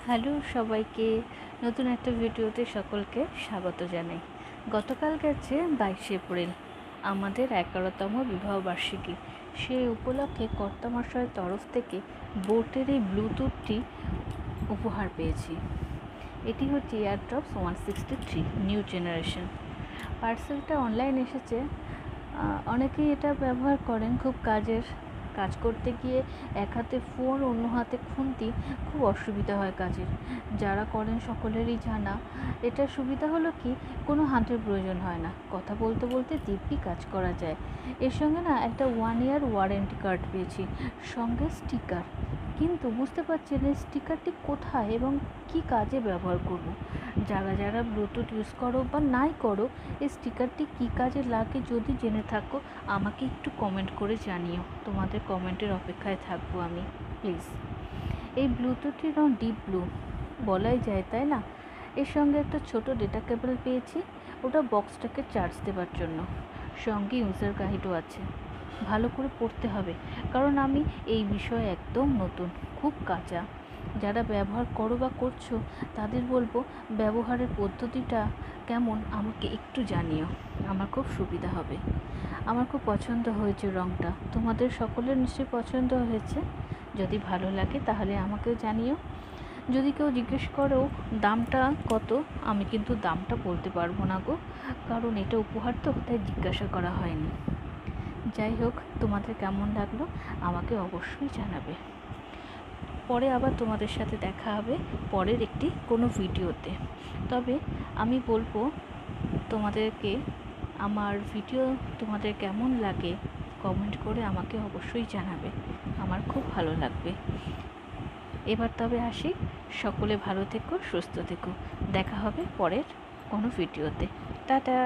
Hello সবাইকে, নতুন একটা ভিডিওতে সকলকে স্বাগত জানাই। গতকাল গেছে 22 এপ্রিল, আমাদের 11তম বিবাহবার্ষিকী। সেই উপলক্ষে কর্তামশায়ের তরফ থেকে বোটের এই ব্লুটুথটি উপহার পেয়েছি। এটি হচ্ছে এয়ারড্রপস 163 নিউ জেনারেশন। পার্সেলটা অনলাইন এসেছে। অনেকেই এটা ব্যবহার করেন খুব কাজ করতে গিয়ে এক হাতে ফোন অন্য হাতে খুন্তি, খুব অসুবিধা হয় কাজের। যারা করেন সকলেরই জানা। এটার সুবিধা হলো কি, কোনো হাতের প্রয়োজন হয় না, কথা বলতে বলতে দিব্যি কাজ করা যায়। এর সঙ্গে না একটা 1 year ওয়ারেন্টি কার্ড পেয়েছি, সঙ্গে স্টিকার। কিন্তু বুঝতে পারছি না স্টিকারটি কোথায় এবং কি কাজে ব্যবহার করব। যারা ব্লুটুথ ইউজ করো বা নাই করো, এই স্টিকারটি কী কাজে লাগে যদি জেনে থাকো আমাকে একটু কমেন্ট করে জানিও। তোমাদের কমেন্টের অপেক্ষায় থাকবো আমি, প্লিজ। এই ব্লুটুথটির রঙ ডিপ ব্লু বলাই যায়, তাই না? এর সঙ্গে একটা ছোট ডেটা কেবল পেয়েছি, ওটা বক্সটাকে চার্জ দেওয়ার জন্য। সঙ্গে ইউজার গাইডও আছে। ভালো করে পড়তে হবে, কারণ আমি এই বিষয়ে একদম নতুন, খুব কাঁচা। যারা ব্যবহার করো বা করছো তাদের বলবো ব্যবহারের পদ্ধতিটা কেমন আমাকে একটু জানিও, আমার খুব সুবিধা হবে। আমার খুব পছন্দ হয়েছে রঙটা, তোমাদের সকলের নিশ্চয়ই পছন্দ হয়েছে। যদি ভালো লাগে তাহলে আমাকেও জানিও। যদি কেউ জিজ্ঞেস করো দামটা কত, আমি কিন্তু দামটা বলতে পারবো না গো, কারণ এটা উপহার তো, তাই জিজ্ঞাসা করা হয়নি। যাই হোক, তোমাদের কেমন লাগলো আমাকে অবশ্যই জানাবে। পরে আবার তোমাদের সাথে দেখা হবে পরের একটি কোনো ভিডিওতে। তবে আমি বলবো তোমাদেরকে, আমার ভিডিও তোমাদের কেমন লাগে কমেন্ট করে আমাকে অবশ্যই জানাবে, আমার খুব ভালো লাগবে। এবার তবে আসি, সকলে ভালো থেকো, সুস্থ থেকো। দেখা হবে পরের কোনো ভিডিওতে। টাটা।